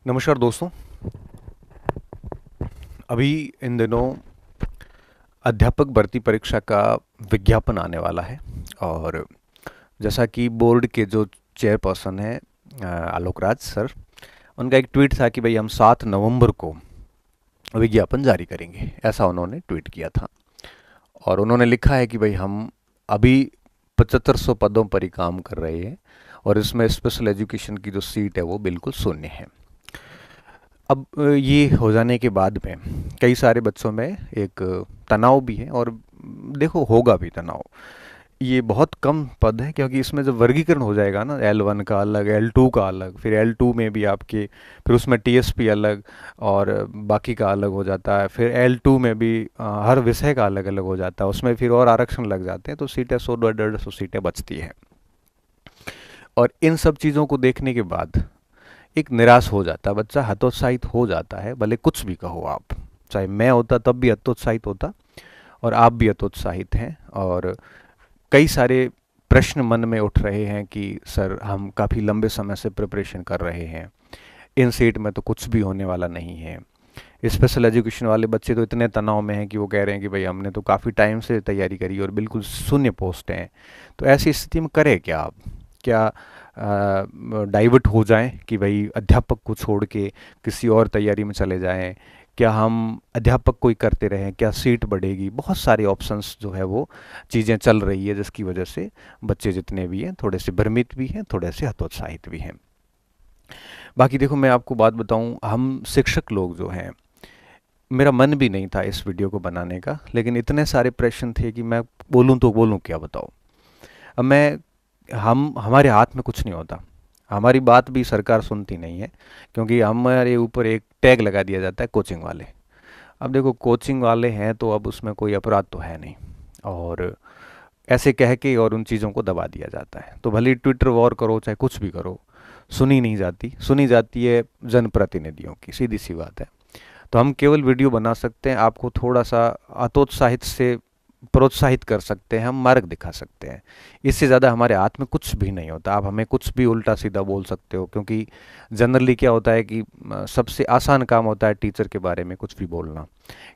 नमस्कार दोस्तों। अभी इन दिनों अध्यापक भर्ती परीक्षा का विज्ञापन आने वाला है। और जैसा कि बोर्ड के जो चेयरपर्सन हैं आलोक राज सर, उनका एक ट्वीट था कि भाई हम 7 नवंबर को विज्ञापन जारी करेंगे, ऐसा उन्होंने ट्वीट किया था। और उन्होंने लिखा है कि भाई हम अभी 7500 पदों पर ही काम कर रहे हैं और इसमें स्पेशल एजुकेशन की जो सीट है वो बिल्कुल शून्य है। अब ये हो जाने के बाद में कई सारे बच्चों में एक तनाव भी है, और देखो होगा भी तनाव। ये बहुत कम पद है, क्योंकि इसमें जब वर्गीकरण हो जाएगा ना, L1 का अलग, L2 का अलग, फिर L2 में भी आपके, फिर उसमें TSP अलग और बाकी का अलग हो जाता है, फिर L2 में भी हर विषय का अलग अलग हो जाता है, उसमें फिर और आरक्षण लग जाते हैं, तो सीटें 100 150 सीटें बचती हैं। और इन सब चीज़ों को देखने के बाद एक निराश हो जाता है बच्चा, हतोत्साहित हो जाता है। भले कुछ भी कहो आप, चाहे मैं होता तब भी हतोत्साहित होता, और आप भी हतोत्साहित हैं। और कई सारे प्रश्न मन में उठ रहे हैं कि सर हम काफ़ी लंबे समय से प्रिपरेशन कर रहे हैं, इन सीट में तो कुछ भी होने वाला नहीं है। स्पेशल एजुकेशन वाले बच्चे तो इतने तनाव में हैं कि वो कह रहे हैं कि भाई हमने तो काफ़ी टाइम से तैयारी करी और बिल्कुल शून्य पोस्ट हैं। तो ऐसी स्थिति में करें क्या आप? क्या डाइवर्ट हो जाएं कि भाई अध्यापक को छोड़ के किसी और तैयारी में चले जाएं? क्या हम अध्यापक को ही करते रहें? क्या सीट बढ़ेगी? बहुत सारे ऑप्शंस जो है वो चीज़ें चल रही है, जिसकी वजह से बच्चे जितने भी हैं थोड़े से भ्रमित भी हैं, थोड़े से हतोत्साहित भी हैं। बाकी देखो, मैं आपको बात बताऊं, हम शिक्षक लोग जो हैं, मेरा मन भी नहीं था इस वीडियो को बनाने का, लेकिन इतने सारे प्रश्न थे कि मैं बोलूं तो बोलूं क्या, बताओ। अब मैं हम हमारे हाथ में कुछ नहीं होता, हमारी बात भी सरकार सुनती नहीं है, क्योंकि हमारे ऊपर एक टैग लगा दिया जाता है कोचिंग वाले। अब देखो, कोचिंग वाले हैं तो अब उसमें कोई अपराध तो है नहीं, और ऐसे कह के और उन चीज़ों को दबा दिया जाता है। तो भले ट्विटर वॉर करो चाहे कुछ भी करो, सुनी नहीं जाती, सुनी जाती है जनप्रतिनिधियों की, सीधी सी बात है। तो हम केवल वीडियो बना सकते हैं, आपको थोड़ा सा हतोत्साहित से प्रोत्साहित कर सकते हैं, हम मार्ग दिखा सकते हैं। इससे ज़्यादा हमारे हाथ में कुछ भी नहीं होता। आप हमें कुछ भी उल्टा सीधा बोल सकते हो, क्योंकि जनरली क्या होता है कि सबसे आसान काम होता है टीचर के बारे में कुछ भी बोलना,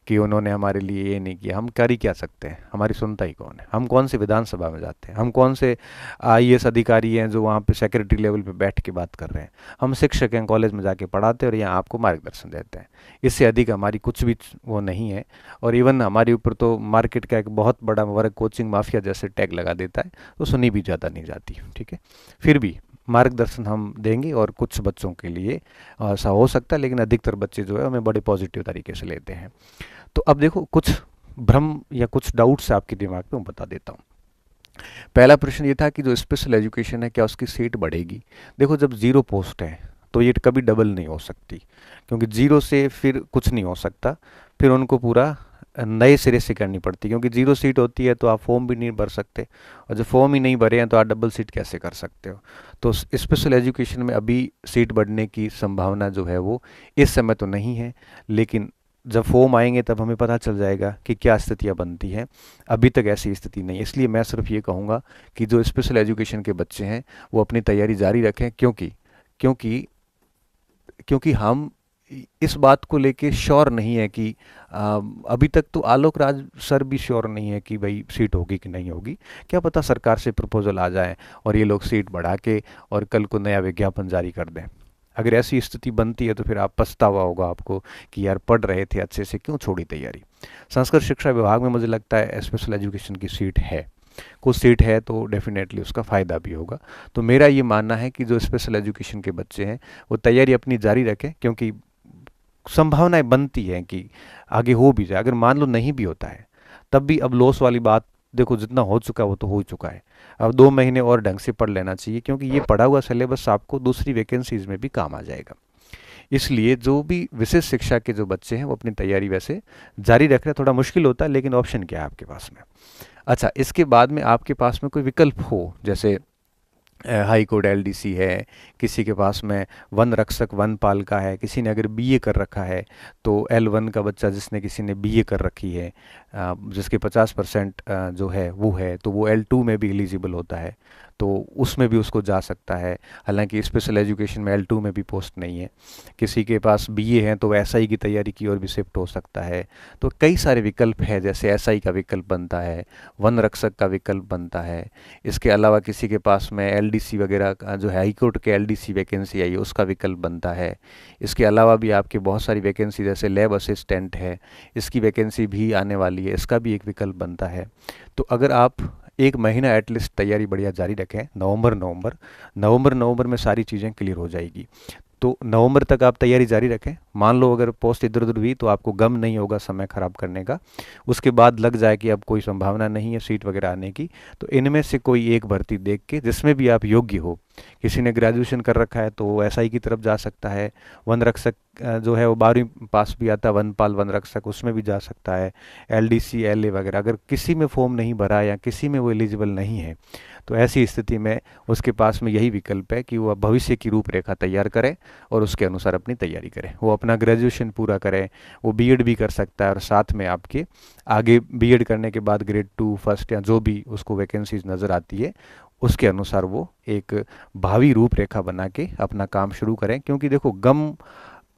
कि उन्होंने हमारे लिए ये नहीं किया। हम कर ही क्या सकते हैं? हमारी सुनता ही कौन है? हम कौन से विधानसभा में जाते हैं? हम कौन से IAS अधिकारी हैं जो वहाँ पे सेक्रेटरी लेवल पे बैठ के बात कर रहे हैं? हम शिक्षक हैं, कॉलेज में जाके पढ़ाते हैं और यहाँ आपको मार्गदर्शन देते हैं। इससे अधिक हमारी कुछ भी वो नहीं है। और इवन हमारे ऊपर तो मार्केट का एक बहुत बड़ा वर्ग कोचिंग माफिया जैसे टैग लगा देता है, तो सुनी भी ज़्यादा नहीं जाती। ठीक है, फिर भी मार्गदर्शन हम देंगे, और कुछ बच्चों के लिए ऐसा हो सकता है, लेकिन अधिकतर बच्चे जो है हमें बड़े पॉजिटिव तरीके से लेते हैं। तो अब देखो, कुछ भ्रम या कुछ डाउट्स आपके दिमाग में, मैं बता देता हूँ। पहला प्रश्न ये था कि जो स्पेशल एजुकेशन है, क्या उसकी सीट बढ़ेगी? देखो, जब जीरो पोस्ट है तो ये कभी डबल नहीं हो सकती, क्योंकि जीरो से फिर कुछ नहीं हो सकता, फिर उनको पूरा नए सिरे से करनी पड़ती है, क्योंकि जीरो सीट होती है तो आप फॉर्म भी नहीं भर सकते, और जब फॉर्म ही नहीं भरे हैं तो आप डबल सीट कैसे कर सकते हो? तो स्पेशल एजुकेशन में अभी सीट बढ़ने की संभावना जो है वो इस समय तो नहीं है, लेकिन जब फॉर्म आएंगे तब हमें पता चल जाएगा कि क्या स्थितियाँ बनती हैं। अभी तक ऐसी स्थिति नहीं है, इसलिए मैं सिर्फ ये कहूँगा कि जो स्पेशल एजुकेशन के बच्चे हैं वो अपनी तैयारी जारी रखें, क्योंकि क्योंकि क्योंकि हम इस बात को लेके श्योर नहीं है कि अभी तक तो आलोक राज सर भी श्योर नहीं है कि भाई सीट होगी कि नहीं होगी। क्या पता सरकार से प्रपोजल आ जाए और ये लोग सीट बढ़ा के और कल को नया विज्ञापन जारी कर दें। अगर ऐसी स्थिति बनती है तो फिर आप पछतावा होगा आपको कि यार पढ़ रहे थे अच्छे से, क्यों छोड़ी तैयारी। संस्कृत शिक्षा विभाग में मुझे लगता है स्पेशल एजुकेशन की सीट है, कुछ सीट है, तो डेफिनेटली उसका फ़ायदा भी होगा। तो मेरा ये मानना है कि जो स्पेशल एजुकेशन के बच्चे हैं वो तैयारी अपनी जारी रखें, क्योंकि संभावनाएं बनती हैं कि आगे हो भी जाए। अगर मान लो नहीं भी होता है तब भी अब लॉस वाली बात, देखो जितना हो चुका है वो तो हो चुका है। अब 2 महीने और ढंग से पढ़ लेना चाहिए, क्योंकि ये पढ़ा हुआ सिलेबस आपको दूसरी वैकेंसीज में भी काम आ जाएगा। इसलिए जो भी विशेष शिक्षा के जो बच्चे हैं वो अपनी तैयारी वैसे जारी रख रहे हैं। थोड़ा मुश्किल होता है, लेकिन ऑप्शन क्या है आपके पास में? अच्छा, इसके बाद में आपके पास में कोई विकल्प हो, जैसे हाई कोर्ट LDC है, किसी के पास में वन रक्षक वनपाल का है, किसी ने अगर BA कर रखा है तो L1 का बच्चा जिसने किसी ने BA कर रखी है, जिसके 50% जो है वो है, तो वो L2 में भी एलिजिबल होता है। तो उसमें भी उसको जा सकता है। हालांकि स्पेशल एजुकेशन में L2 में भी पोस्ट नहीं है। किसी के पास BA है तो SI की तैयारी की ओर भी शिफ्ट हो सकता है। तो कई सारे विकल्प है, जैसे SI का विकल्प बनता है, वन रक्षक का विकल्प बनता है। इसके अलावा किसी के पास में LDC वगैरह का जो है हाईकोर्ट के LDC वैकेंसी आई है उसका विकल्प बनता है। इसके अलावा भी आपके बहुत सारी वैकेंसी जैसे लैब असिस्टेंट है, इसकी वैकेंसी भी आने वाली है, इसका भी एक विकल्प बनता है। तो अगर आप एक महीना एटलीस्ट तैयारी बढ़िया जारी रखें, नवंबर में सारी चीज़ें क्लियर हो जाएगी। तो नवंबर तक आप तैयारी जारी रखें। मान लो अगर पोस्ट इधर उधर हुई तो आपको गम नहीं होगा समय खराब करने का। उसके बाद लग जाए कि अब कोई संभावना नहीं है सीट वगैरह आने की, तो इनमें से कोई एक भर्ती देख के जिसमें भी आप योग्य हो, किसी ने ग्रेजुएशन कर रखा है तो वो SI की तरफ जा सकता है। वन रक्षक जो है वो 12वीं पास भी आता है, वनपाल वन रक्षक, उसमें भी जा सकता है। LDC LA वगैरह अगर किसी में फॉर्म नहीं भरा या किसी में वो एलिजिबल नहीं है, तो ऐसी स्थिति में उसके पास में यही विकल्प है कि वो भविष्य की रूपरेखा तैयार करे और उसके अनुसार अपनी तैयारी करे। वो अपना ग्रेजुएशन पूरा करे, वो BEd भी कर सकता है और साथ में आपके आगे BEd करने के बाद ग्रेड 2 फर्स्ट या जो भी उसको वैकेंसीज नज़र आती है उसके अनुसार वो एक भावी रूपरेखा बना के अपना काम शुरू करें। क्योंकि देखो, गम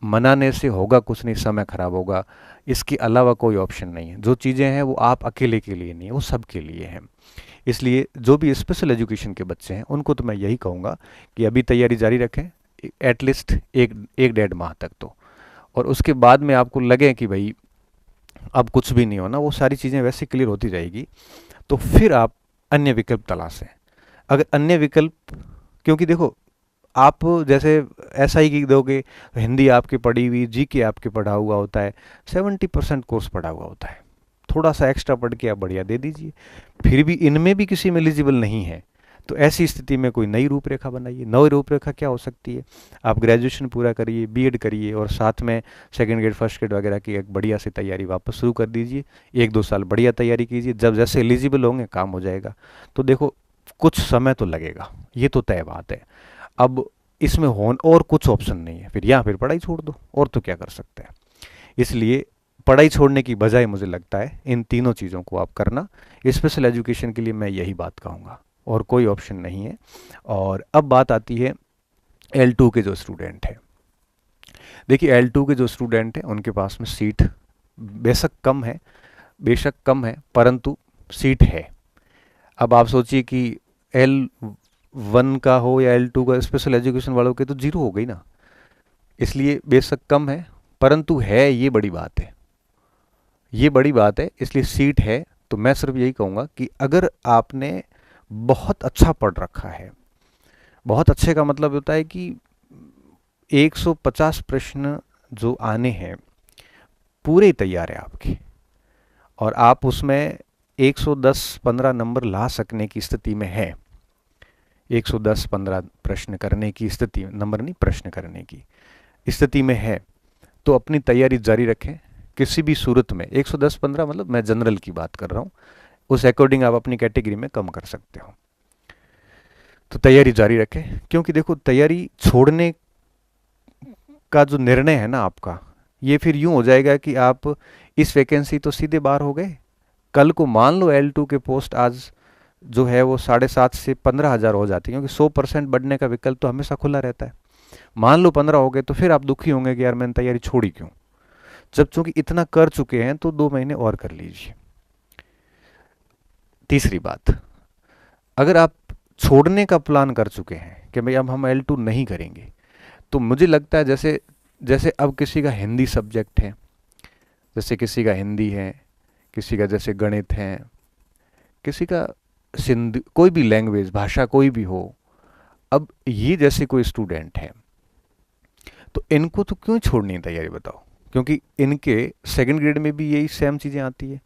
मनाने से होगा कुछ नहीं, समय खराब होगा, इसके अलावा कोई ऑप्शन नहीं है। जो चीज़ें हैं वो आप अकेले के लिए नहीं है, वो सब के लिए हैं। इसलिए जो भी स्पेशल एजुकेशन के बच्चे हैं उनको तो मैं यही कहूँगा कि अभी तैयारी जारी रखें, एटलीस्ट एक 1.5 माह तक तो। और उसके बाद में आपको लगे कि भाई अब कुछ भी नहीं होना, वो सारी चीज़ें वैसे क्लियर होती जाएगी, तो फिर आप अन्य विकल्प तलाशें। अगर अन्य विकल्प, क्योंकि देखो आप जैसे SI की दोगे तो हिंदी आपकी पढ़ी हुई, GK आपके पढ़ा हुआ होता है, 70% कोर्स पढ़ा हुआ होता है, थोड़ा सा एक्स्ट्रा पढ़ के आप बढ़िया दे दीजिए। फिर भी इनमें भी किसी में एलिजिबल नहीं है, तो ऐसी स्थिति में कोई नई रूपरेखा बनाइए। नई रूपरेखा क्या हो सकती है? आप ग्रेजुएशन पूरा करिए, BEd करिए और साथ में सेकंड ग्रेड फर्स्ट ग्रेड वगैरह की एक बढ़िया सी तैयारी वापस शुरू कर दीजिए। 1-2 साल बढ़िया तैयारी कीजिए, जब जैसे एलिजिबल होंगे काम हो जाएगा। तो देखो, कुछ समय तो लगेगा, ये तो तय बात है। अब इसमें और कुछ ऑप्शन नहीं है, फिर पढ़ाई छोड़ दो, और तो क्या कर सकते हैं। इसलिए पढ़ाई छोड़ने की बजाय मुझे लगता है इन तीनों चीज़ों को आप करना। स्पेशल एजुकेशन के लिए मैं यही बात कहूँगा, और कोई ऑप्शन नहीं है। और अब बात आती है L2 के जो स्टूडेंट हैं। देखिए, L2 के जो स्टूडेंट हैं उनके पास में सीट बेशक कम है, परंतु सीट है। अब आप सोचिए कि L1 का हो या L2 का, स्पेशल एजुकेशन वालों के तो 0 हो गई ना। इसलिए बेशक कम है, परंतु है, ये बड़ी बात है, ये बड़ी बात है। इसलिए सीट है। तो मैं सिर्फ यही कहूँगा कि अगर आपने बहुत अच्छा पढ़ रखा है, बहुत अच्छे का मतलब होता है कि 150 प्रश्न जो आने हैं पूरे तैयार है आपके, और आप उसमें 110-15 नंबर ला सकने की स्थिति में है। 110-15 प्रश्न करने की स्थिति, नंबर नहीं, प्रश्न करने की स्थिति में है, तो अपनी तैयारी जारी रखें। किसी भी सूरत में 110-15 मतलब मैं जनरल की बात कर रहा हूँ, उस अकॉर्डिंग आप अपनी कैटेगरी में कम कर सकते हो। तो तैयारी जारी रखें, क्योंकि देखो, तैयारी छोड़ने का जो निर्णय है ना आपका, ये फिर यूं हो जाएगा कि आप इस वैकेंसी तो सीधे बाहर हो गए, कल को मान लो L2 के पोस्ट आज जो है वो 7,500 से 15,000 हो जाती है, क्योंकि 100% बढ़ने का विकल्प तो हमेशा खुला रहता है। मान लो 15 हो गए, तो फिर आप दुखी होंगे कि यार मैंने तैयारी छोड़ी क्यों। जब चूंकि इतना कर चुके हैं तो 2 महीने और कर लीजिए। तीसरी बात, अगर आप छोड़ने का प्लान कर चुके हैं कि भाई अब हम L2 नहीं करेंगे, तो मुझे लगता है जैसे जैसे अब किसी का हिंदी सब्जेक्ट है, जैसे किसी का हिंदी है, किसी का जैसे गणित है, किसी का सिंध, कोई भी लैंग्वेज भाषा कोई भी हो, अब ये जैसे कोई स्टूडेंट है, तो इनको तो क्यों छोड़नी है तैयारी, बताओ। क्योंकि इनके सेकंड ग्रेड में भी यही सेम चीज़ें आती है,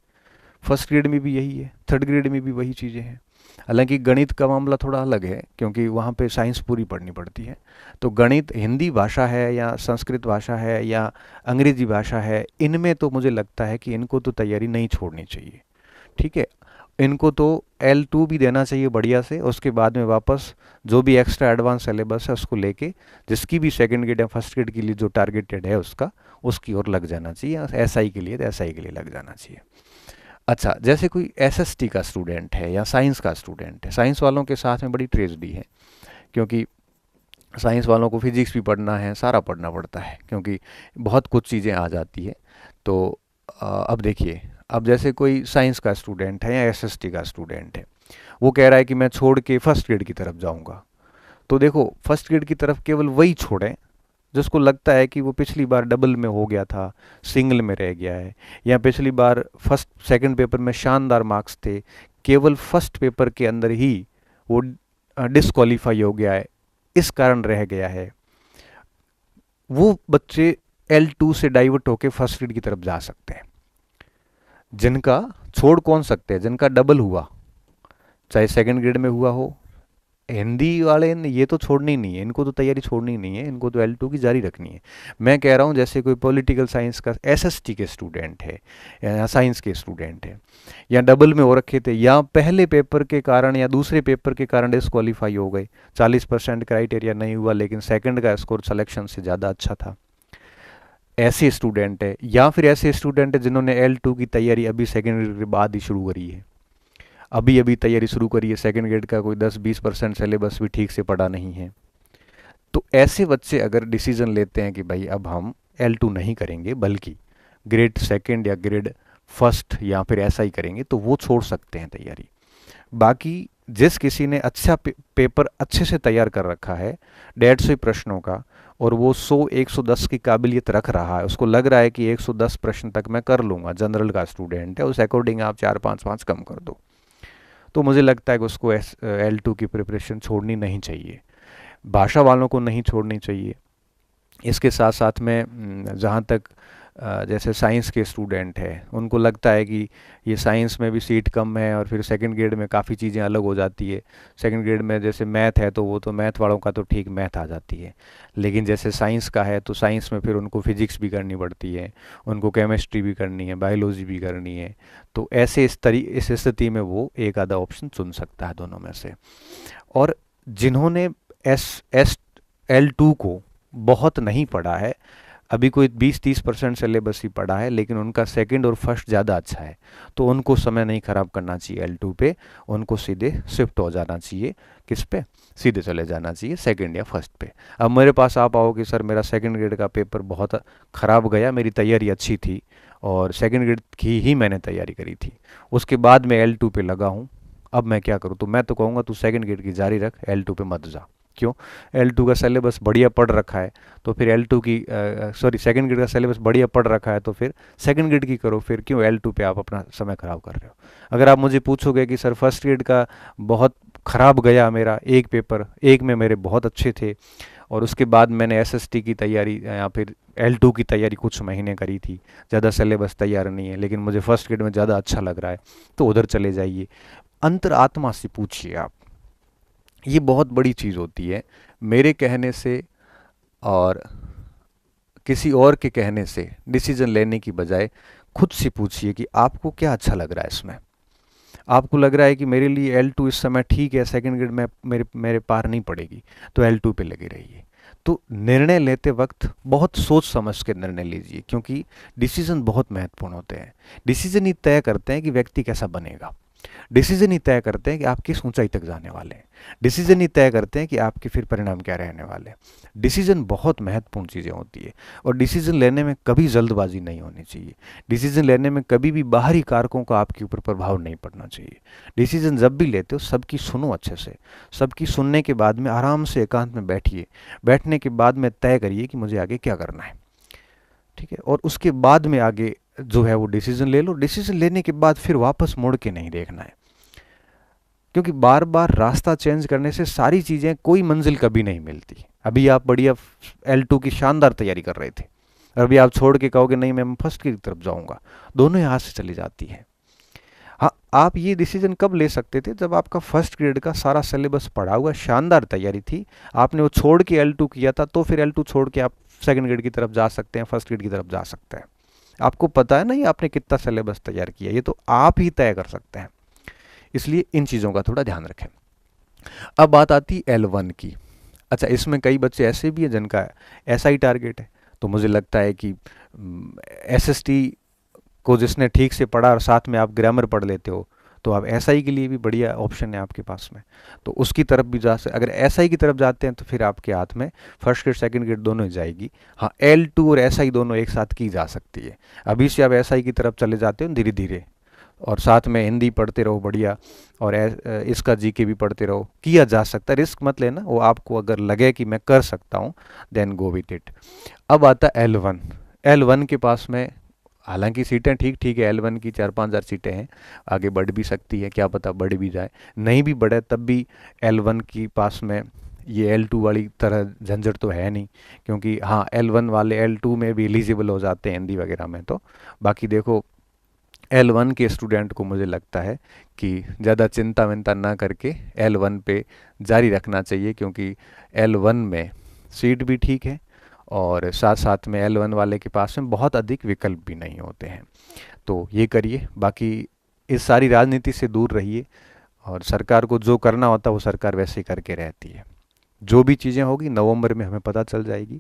फर्स्ट ग्रेड में भी यही है, थर्ड ग्रेड में भी वही चीज़ें हैं। हालांकि गणित का मामला थोड़ा अलग है, क्योंकि वहाँ पे साइंस पूरी पढ़नी पड़ती है। तो गणित हिंदी भाषा है या संस्कृत भाषा है या अंग्रेजी भाषा है, इनमें तो मुझे लगता है कि इनको तो तैयारी नहीं छोड़नी चाहिए। ठीक है, इनको तो L2 भी देना चाहिए बढ़िया से, उसके बाद में वापस जो भी एक्स्ट्रा एडवांस सिलेबस है उसको लेके, जिसकी भी सेकंड ग्रेड या फर्स्ट ग्रेड के लिए जो टारगेटेड है उसकी ओर लग जाना चाहिए। SI के लिए तो SI के लिए लग जाना चाहिए। अच्छा, जैसे कोई एसएसटी का स्टूडेंट है या साइंस का स्टूडेंट है, साइंस वालों के साथ में बड़ी ट्रेजेडी है, क्योंकि साइंस वालों को फिजिक्स भी पढ़ना है, सारा पढ़ना पड़ता है, क्योंकि बहुत कुछ चीज़ें आ जाती है। तो अब देखिए, अब जैसे कोई साइंस का स्टूडेंट है या एसएसटी का स्टूडेंट है, वो कह रहा है कि मैं छोड़ के फर्स्ट ग्रेड की तरफ जाऊंगा। तो देखो, फर्स्ट ग्रेड की तरफ केवल वही छोड़ें जिसको लगता है कि वो पिछली बार डबल में हो गया था, सिंगल में रह गया है, या पिछली बार फर्स्ट सेकंड पेपर में शानदार मार्क्स थे, केवल फर्स्ट पेपर के अंदर ही वो डिस्क्वालीफाई हो गया है, इस कारण रह गया है। वो बच्चे L2 से डाइवर्ट होकर फर्स्ट ग्रेड की तरफ जा सकते हैं। जिनका छोड़ कौन सकते हैं? जिनका डबल हुआ, चाहे सेकंड ग्रेड में हुआ हो। हिंदी वाले ने ये तो छोड़नी नहीं है, इनको तो तैयारी छोड़नी नहीं है, इनको तो L2 की जारी रखनी है। मैं कह रहा हूँ जैसे कोई पॉलिटिकल साइंस का एसएसटी के स्टूडेंट है या साइंस के स्टूडेंट है, या डबल में हो रखे थे, या पहले पेपर के कारण या दूसरे पेपर के कारण डिस्क्वालीफाई हो गए, 40% क्राइटेरिया नहीं हुआ, लेकिन सेकंड का स्कोर सिलेक्शन से ज़्यादा अच्छा था, ऐसे स्टूडेंट है, या फिर ऐसे स्टूडेंट है जिन्होंने L2 की तैयारी अभी सेकेंड ग्रेड के बाद ही शुरू करी है, अभी अभी तैयारी शुरू करी है, सेकेंड ग्रेड का कोई 10-20% सिलेबस भी ठीक से पढ़ा नहीं है। तो ऐसे बच्चे अगर डिसीजन लेते हैं कि भाई अब हम L2 नहीं करेंगे, बल्कि ग्रेड सेकेंड या ग्रेड फर्स्ट या फिर ऐसा ही करेंगे, तो वो छोड़ सकते हैं तैयारी। बाकी जिस किसी ने अच्छा पेपर अच्छे से तैयार कर रखा है 150 प्रश्नों का, और वो 100-110 की काबिलियत रख रहा है, उसको लग रहा है कि 110 प्रश्न तक मैं कर लूँगा, जनरल का स्टूडेंट है, उस अकॉर्डिंग आप 4-5 कम कर दो, तो मुझे लगता है कि उसको L2 की प्रिपरेशन छोड़नी नहीं चाहिए। भाषा वालों को नहीं छोड़नी चाहिए। इसके साथ साथ में जहाँ तक जैसे साइंस के स्टूडेंट हैं, उनको लगता है कि ये साइंस में भी सीट कम है, और फिर सेकंड ग्रेड में काफ़ी चीज़ें अलग हो जाती है। सेकंड ग्रेड में जैसे मैथ है, तो वो तो मैथ वालों का तो ठीक मैथ आ जाती है, लेकिन जैसे साइंस का है तो साइंस में फिर उनको फिजिक्स भी करनी पड़ती है, उनको केमिस्ट्री भी करनी है, बायोलॉजी भी करनी है। तो ऐसे इस स्थिति में वो एक आधा ऑप्शन चुन सकता है दोनों में से। और जिन्होंने S L2 को बहुत नहीं पढ़ा है, अभी कोई 20-30% सिलेबस ही पढ़ा है, लेकिन उनका सेकंड और फर्स्ट ज़्यादा अच्छा है, तो उनको समय नहीं खराब करना चाहिए L2 पे, उनको सीधे शिफ्ट हो जाना चाहिए। किस पे? सीधे चले जाना चाहिए सेकंड या फर्स्ट पे। अब मेरे पास आप आओ कि सर मेरा सेकंड ग्रेड का पेपर बहुत ख़राब गया, मेरी तैयारी अच्छी थी और सेकंड ग्रेड की ही मैंने तैयारी करी थी, उसके बाद मैं L2 पे लगा हूँ, अब मैं क्या करूँ? तो मैं तो कहूँगा तू सेकंड ग्रेड की जारी रख, L2 पे मत जा। क्यों? L2 का सिलेबस बढ़िया पढ़ रखा है, तो फिर L2 की सॉरी सेकंड ग्रेड का सिलेबस बढ़िया पढ़ रखा है, तो फिर सेकंड ग्रेड की करो, फिर क्यों L2 पे आप अपना समय खराब कर रहे हो? अगर आप मुझे पूछोगे कि सर फर्स्ट ग्रेड का बहुत खराब गया मेरा एक पेपर, एक में मेरे बहुत अच्छे थे, और उसके बाद मैंने एसएसटी की तैयारी या फिर L2 की तैयारी कुछ महीने करी थी, ज़्यादा सिलेबस तैयार नहीं है, लेकिन मुझे फर्स्ट ग्रेड में ज़्यादा अच्छा लग रहा है, तो उधर चले जाइए। अंतरात्मा से पूछिए आप, ये बहुत बड़ी चीज़ होती है। मेरे कहने से और किसी और के कहने से डिसीजन लेने की बजाय खुद से पूछिए कि आपको क्या अच्छा लग रहा है इसमें। आपको लग रहा है कि मेरे लिए L2 इस समय ठीक है, सेकंड ग्रेड में मेरे मेरे पार नहीं पड़ेगी, तो L2 पे लगे रहिए। तो निर्णय लेते वक्त बहुत सोच समझ के निर्णय लीजिए, क्योंकि डिसीजन बहुत महत्वपूर्ण होते हैं। डिसीजन ही तय करते हैं कि व्यक्ति कैसा बनेगा। डिसीजन ही तय करते हैं कि आप किस ऊंचाई तक जाने वाले हैं। डिसीजन ही तय करते हैं कि आपके फिर परिणाम क्या रहने वाले हैं। डिसीजन बहुत महत्वपूर्ण चीज़ें होती है, और डिसीजन लेने में कभी जल्दबाजी नहीं होनी चाहिए। डिसीजन लेने में कभी भी बाहरी कारकों का आपके ऊपर प्रभाव नहीं पड़ना चाहिए। डिसीजन जब भी लेते हो सबकी सुनो अच्छे से, सबकी सुनने के बाद में आराम से एकांत में बैठिए, बैठने के बाद में तय करिए कि मुझे आगे क्या करना है, ठीक है, और उसके बाद में आगे जो है वो डिसीजन ले लो। डिसीजन लेने के बाद फिर वापस मुड़ के नहीं देखना है, क्योंकि बार बार रास्ता चेंज करने से सारी चीज़ें, कोई मंजिल कभी नहीं मिलती। अभी आप बढ़िया L2 की शानदार तैयारी कर रहे थे, अभी आप छोड़ के कहोगे नहीं मैं फर्स्ट की तरफ जाऊंगा, दोनों ही हाथ से चली जाती है। हाँ, आप ये डिसीजन कब ले सकते थे? जब आपका फर्स्ट ग्रेड का सारा सिलेबस पढ़ा हुआ, शानदार तैयारी थी, आपने वो छोड़ के L2 किया था, तो फिर L2 छोड़ के आप सेकंड ग्रेड की तरफ जा सकते हैं, फर्स्ट ग्रेड की तरफ जा सकते हैं। आपको पता है ना ये आपने कितना सिलेबस तैयार किया, ये तो आप ही तय कर सकते हैं। इसलिए इन चीज़ों का थोड़ा ध्यान रखें। अब बात आती L1 की। अच्छा, इसमें कई बच्चे ऐसे भी हैं जिनका ऐसा ही टारगेट है, तो मुझे लगता है कि SST को जिसने ठीक से पढ़ा और साथ में आप ग्रामर पढ़ लेते हो, तो आप एसआई के लिए भी बढ़िया ऑप्शन है आपके पास में, तो उसकी तरफ भी जा सकते। अगर एसआई की तरफ जाते हैं तो फिर आपके हाथ में फर्स्ट ग्रेड सेकंड ग्रेड दोनों ही जाएगी। हाँ, L2 और एसआई दोनों एक साथ की जा सकती है। अभी से आप एसआई की तरफ चले जाते हो धीरे धीरे, और साथ में हिंदी पढ़ते रहो बढ़िया, और इसका जीके भी पढ़ते रहो, किया जा सकता है। रिस्क मत लेना, वो आपको अगर लगे कि मैं कर सकता हूँ, देन गो विथ इट। अब आता है L1। L1 के पास में हालांकि सीटें ठीक ठीक है, L1 की 4-5 हज़ार सीटें हैं, आगे बढ़ भी सकती है, क्या पता बढ़ भी जाए, नहीं भी बढ़े तब भी L1 की पास में ये L2 वाली तरह झंझट तो है नहीं, क्योंकि हाँ L1 वाले L2 में भी एलिजिबल हो जाते हैं हिंदी वगैरह में। तो बाकी देखो, L1 के स्टूडेंट को मुझे लगता है कि ज़्यादा चिंता विंता ना करके L1 पे जारी रखना चाहिए, क्योंकि L1 में सीट भी ठीक है और साथ साथ में L1 वाले के पास में बहुत अधिक विकल्प भी नहीं होते हैं। तो ये करिए, बाकी इस सारी राजनीति से दूर रहिए, और सरकार को जो करना होता है वो सरकार वैसे ही करके रहती है। जो भी चीज़ें होगी नवंबर में हमें पता चल जाएगी।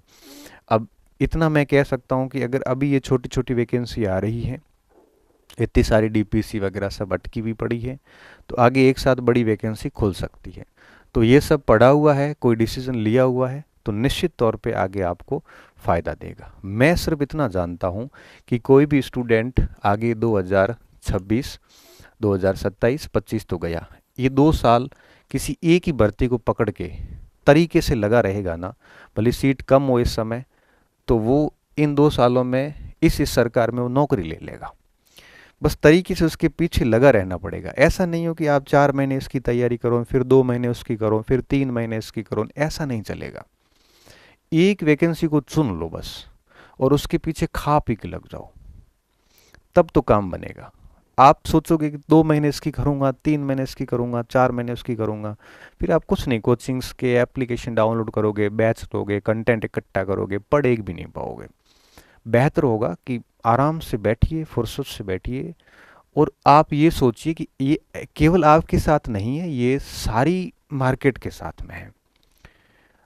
अब इतना मैं कह सकता हूँ कि अगर अभी ये छोटी छोटी वैकेंसी आ रही है, इतनी सारी डीपीसी वगैरह सब अटकी भी पड़ी है, तो आगे एक साथ बड़ी वैकेंसी खुल सकती है। तो ये सब पढ़ा हुआ है, कोई डिसीजन लिया हुआ है, तो निश्चित तौर पे आगे आपको फ़ायदा देगा। मैं सिर्फ इतना जानता हूँ कि कोई भी स्टूडेंट आगे 2026, 2027, 25 तो गया, ये 2 साल किसी एक ही भर्ती को पकड़ के तरीके से लगा रहेगा ना, भले सीट कम हो इस समय, तो वो इन 2 सालों में इस सरकार में वो नौकरी ले लेगा। बस तरीके से उसके पीछे लगा रहना पड़ेगा। ऐसा नहीं हो कि आप 4 महीने इसकी तैयारी करो, फिर 2 महीने उसकी करो, फिर 3 महीने इसकी करो, ऐसा नहीं चलेगा। एक वैकेंसी को चुन लो बस, और उसके पीछे खा पी के लग जाओ, तब तो काम बनेगा। आप सोचोगे कि 2 महीने इसकी करूंगा, 3 महीने इसकी करूंगा, 4 महीने उसकी करूंगा, फिर आप कुछ नहीं, कोचिंग्स के एप्लीकेशन डाउनलोड करोगे, बैच लोगे, कंटेंट इकट्ठा करोगे, पढ़ एक भी नहीं पाओगे। बेहतर होगा कि आराम से बैठिए, फुर्सत से बैठिए, और आप ये सोचिए कि ये केवल आपके साथ नहीं है, ये सारी मार्केट के साथ में है।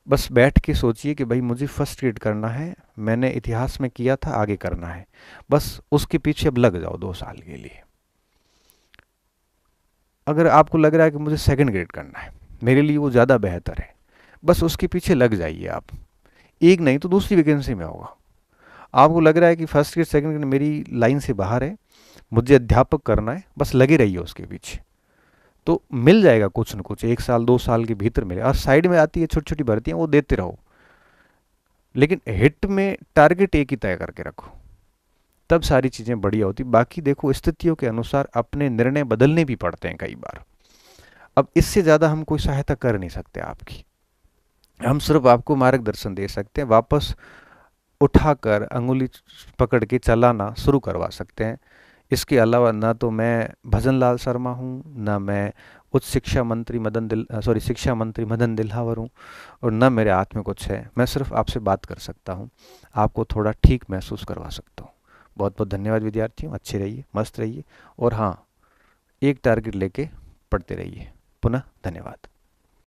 बस बैठ के सोचिए कि भाई मुझे फर्स्ट ग्रेड करना है, मैंने इतिहास में किया था, आगे करना है, बस उसके पीछे अब लग जाओ 2 साल के लिए। अगर आपको लग रहा है कि मुझे सेकंड ग्रेड करना है, मेरे लिए वो ज़्यादा बेहतर है, बस उसके पीछे लग जाइए आप। एक नहीं तो दूसरी वैकेंसी में होगा। आपको लग रहा है कि फर्स्ट ग्रेड सेकंड ग्रेड मेरी लाइन से बाहर है, मुझे अध्यापक करना है, बस लगे रहिए उसके पीछे, तो मिल जाएगा कुछ न कुछ, 1 साल 2 साल के भीतर मिले। और साइड में आती है छोटी छोटी भर्तियां, वो देते रहो, लेकिन हिट में टारगेट एक ही तय करके रखो, तब सारी चीज़ें बढ़िया होती। बाकी देखो, स्थितियों के अनुसार अपने निर्णय बदलने भी पड़ते हैं कई बार। अब इससे ज़्यादा हम कोई सहायता कर नहीं सकते आपकी, हम सिर्फ आपको मार्गदर्शन दे सकते हैं, वापस उठाकर अंगुली पकड़ के चलाना शुरू करवा सकते हैं। इसके अलावा ना तो मैं भजन लाल शर्मा हूँ, ना मैं उच्च शिक्षा मंत्री शिक्षा मंत्री मदन दिल्हावर हूँ, और ना मेरे हाथ में कुछ है। मैं सिर्फ आपसे बात कर सकता हूँ, आपको थोड़ा ठीक महसूस करवा सकता हूँ। बहुत बहुत धन्यवाद विद्यार्थियों, अच्छे रहिए, मस्त रहिए, और हाँ, एक टारगेट लेके पढ़ते रहिए। पुनः धन्यवाद।